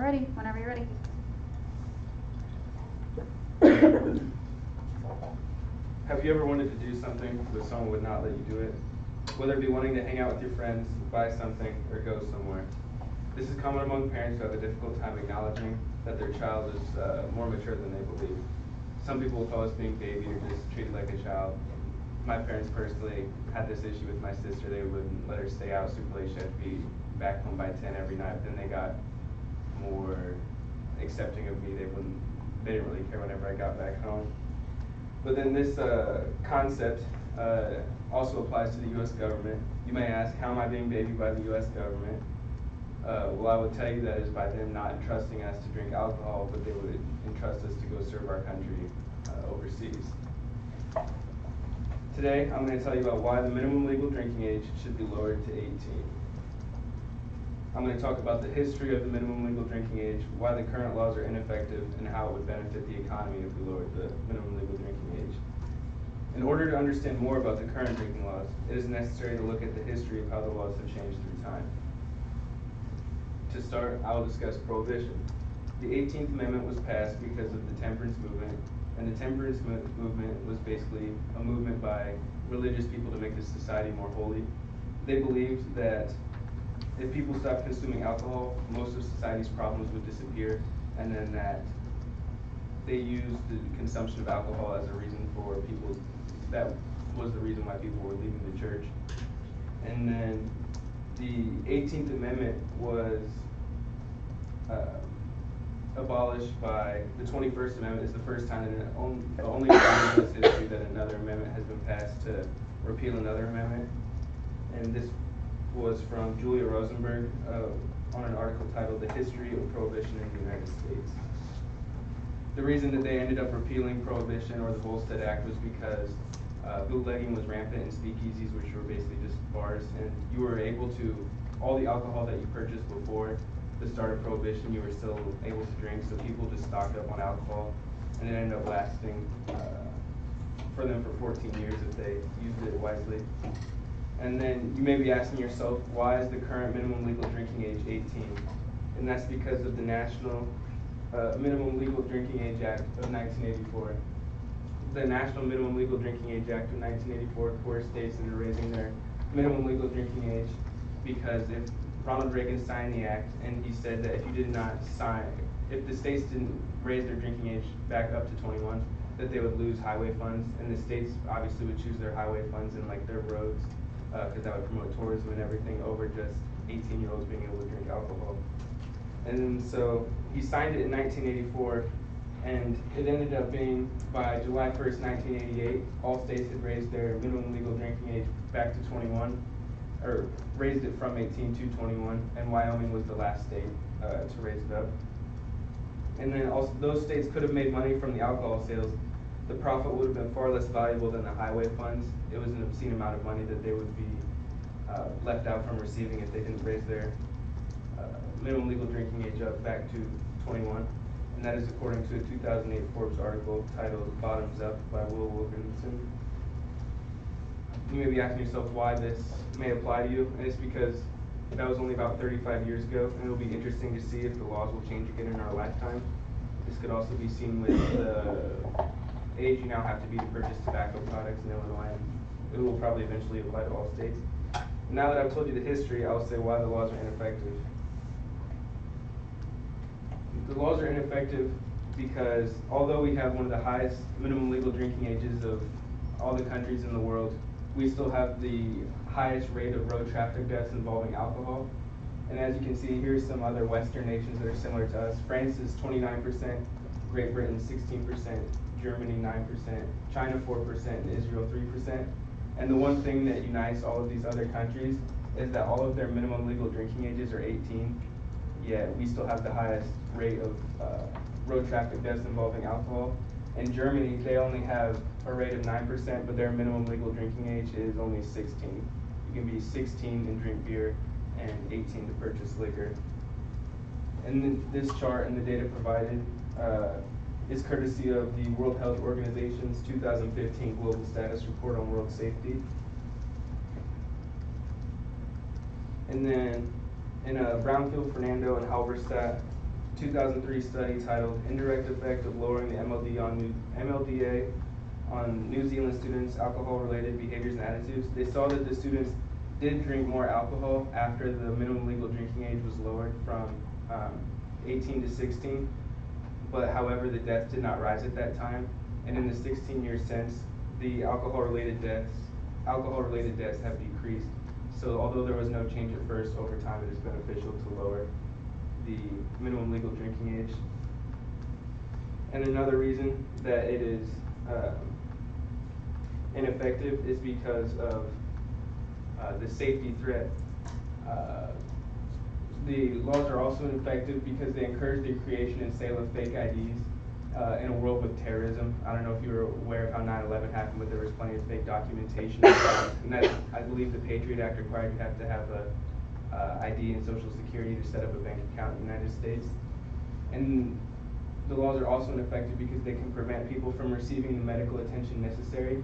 ready. Whenever you're ready. Have you ever wanted to do something but someone would not let you do it? Whether it be wanting to hang out with your friends, buy something, or go somewhere. This is common among parents who have a difficult time acknowledging that their child is more mature than they believe. Some people will call us being baby or just treated like a child. My parents personally had this issue with my sister. They wouldn't let her stay out super late. She had to be back home by 10 every night. Then they got more accepting of me. They didn't really care whenever I got back home. But then this concept also applies to the U.S. government. You may ask, how am I being babied by the U.S. government? Well, I would tell you that is by them not entrusting us to drink alcohol, but they would entrust us to go serve our country overseas. Today, I'm going to tell you about why the minimum legal drinking age should be lowered to 18. I'm going to talk about the history of the minimum legal drinking age, why the current laws are ineffective, and how it would benefit the economy if we lowered the minimum legal drinking age. In order to understand more about the current drinking laws, it is necessary to look at the history of how the laws have changed through time. To start, I will discuss prohibition. The 18th Amendment was passed because of the temperance movement, and the temperance movement was basically a movement by religious people to make the society more holy. They believed that if people stopped consuming alcohol, most of society's problems would disappear, and then that they used the consumption of alcohol as a reason for people, that was the reason why people were leaving the church. And then the 18th Amendment was abolished by the 21st Amendment. Is the first time that the only time in U.S. history that another amendment has been passed to repeal another amendment. And this was from Julia Rosenberg on an article titled "The History of Prohibition in the United States." The reason that they ended up repealing Prohibition or the Volstead Act was because bootlegging was rampant in speakeasies, which were basically just bars, and you were able to, all the alcohol that you purchased before the start of Prohibition, you were still able to drink, so people just stocked up on alcohol, and it ended up lasting for them for 14 years if they used it wisely. And then you may be asking yourself, why is the current minimum legal drinking age 18? And that's because of the National Minimum Legal Drinking Age Act of 1984. The National Minimum Legal Drinking Age Act of 1984 coerced states into raising their minimum legal drinking age, because if Ronald Reagan signed the act and he said that if you did not sign, if the states didn't raise their drinking age back up to 21, that they would lose highway funds, and the states obviously would choose their highway funds and like their roads, because that would promote tourism and everything over just 18-year-olds being able to drink alcohol. And so he signed it in 1984, and it ended up being by July 1st, 1988, all states had raised their minimum legal drinking age back to 21, or raised it from 18 to 21, and Wyoming was the last state to raise it up. And then also those states could have made money from the alcohol sales. The profit would have been far less valuable than the highway funds. It was an obscene amount of money that they would be left out from receiving if they didn't raise their minimum legal drinking age up back to 21. And that is according to a 2008 Forbes article titled "Bottoms Up" by Will Wilkinson. You may be asking yourself why this may apply to you, and it's because that was only about 35 years ago, and it'll be interesting to see if the laws will change again in our lifetime. This could also be seen with the age you now have to be to purchase tobacco products in Illinois, and it will probably eventually apply to all states. Now that I've told you the history, I'll say why the laws are ineffective. The laws are ineffective because although we have one of the highest minimum legal drinking ages of all the countries in the world, we still have the highest rate of road traffic deaths involving alcohol. And as you can see, here's some other Western nations that are similar to us. France is 29%, Great Britain 16%, Germany 9%, China 4%, and Israel 3%. And the one thing that unites all of these other countries is that all of their minimum legal drinking ages are 18, yet we still have the highest rate of road traffic deaths involving alcohol. In Germany, they only have a rate of 9%, but their minimum legal drinking age is only 16. You can be 16 and drink beer and 18 to purchase liquor. And this chart and the data provided is courtesy of the World Health Organization's 2015 Global Status Report on World Safety. And then in Brownfield, Fernando, and Halberstadt 2003 study titled Indirect Effect of Lowering the MLDA on New Zealand Students' Alcohol-Related Behaviors and Attitudes. They saw that the students did drink more alcohol after the minimum legal drinking age was lowered from 18 to 16, but however the deaths did not rise at that time, and in the 16 years since, the alcohol-related deaths have decreased. So although there was no change at first, over time it is beneficial to lower the minimum legal drinking age. And another reason that it is ineffective is because of the safety threat. The laws are also ineffective because they encourage the creation and sale of fake IDs in a world with terrorism. I don't know if you were aware of how 9/11 happened, but there was plenty of fake documentation. And that, I believe the Patriot Act required you have to have a ID and Social Security to set up a bank account in the United States. And the laws are also ineffective because they can prevent people from receiving the medical attention necessary.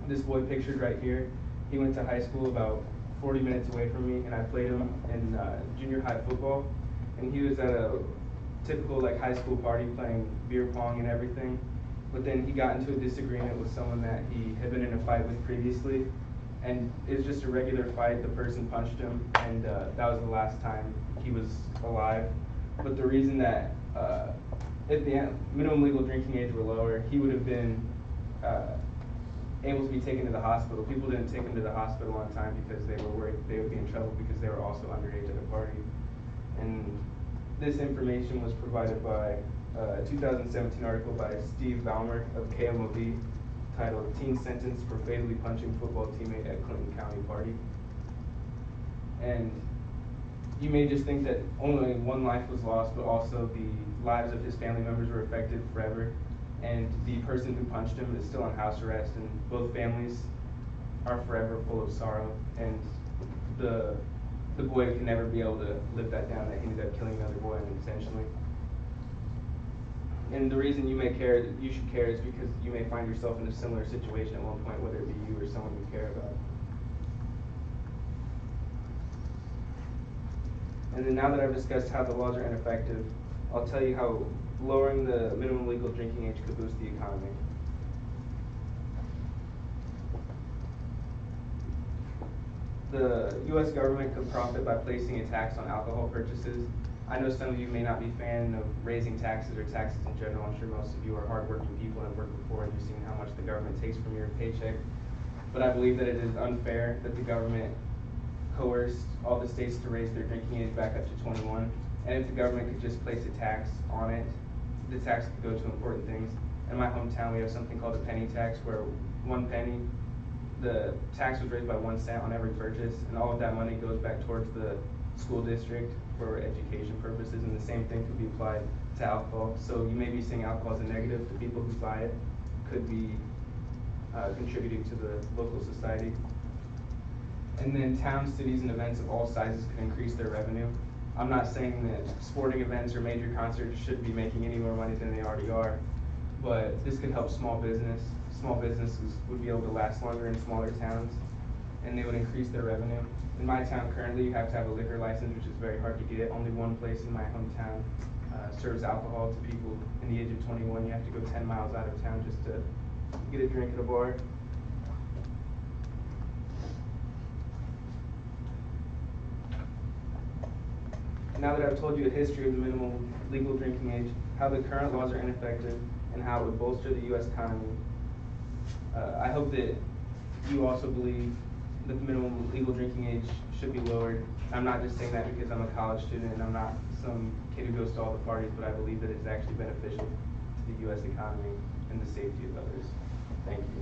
This boy pictured right here, he went to high school about 40 minutes away from me, and I played him in junior high football. And he was at a typical like high school party playing beer pong and everything. But then he got into a disagreement with someone that he had been in a fight with previously. And it was just a regular fight. The person punched him, and that was the last time he was alive. But the reason that if the minimum legal drinking age were lower, he would have been able to be taken to the hospital. People didn't take him to the hospital on time because they were worried they would be in trouble because they were also underage at a party. And this information was provided by a 2017 article by Steve Baumer of KMOV titled Teen Sentenced for Fatally Punching Football Teammate at Clinton County Party. And you may just think that only one life was lost, but also the lives of his family members were affected forever. And the person who punched him is still on house arrest, and both families are forever full of sorrow. And the boy can never be able to live that down, that he ended up killing another boy unintentionally. And the reason you should care is because you may find yourself in a similar situation at one point, whether it be you or someone you care about. And then now that I've discussed how the laws are ineffective, I'll tell you how lowering the minimum legal drinking age could boost the economy. The U.S. government could profit by placing a tax on alcohol purchases. I know some of you may not be a fan of raising taxes or taxes in general. I'm sure most of you are hardworking people and have worked before and you've seen how much the government takes from your paycheck. But I believe that it is unfair that the government coerced all the states to raise their drinking age back up to 21. And if the government could just place a tax on it, the tax could go to important things. In my hometown, we have something called a penny tax, where 1 penny, the tax was raised by 1 cent on every purchase, and all of that money goes back towards the school district for education purposes, and the same thing could be applied to alcohol. So you may be seeing alcohol as a negative. The people who buy it could be contributing to the local society. And then towns, cities, and events of all sizes could increase their revenue. I'm not saying that sporting events or major concerts should be making any more money than they already are, but this could help small business. Small businesses would be able to last longer in smaller towns, and they would increase their revenue. In my town currently, you have to have a liquor license, which is very hard to get. Only one place in my hometown serves alcohol to people in the age of 21. You have to go 10 miles out of town just to get a drink at a bar. Now that I've told you the history of the minimum legal drinking age, how the current laws are ineffective, and how it would bolster the U.S. economy, I hope that you also believe that the minimum legal drinking age should be lowered. I'm not just saying that because I'm a college student and I'm not some kid who goes to all the parties, but I believe that it's actually beneficial to the U.S. economy and the safety of others. Thank you.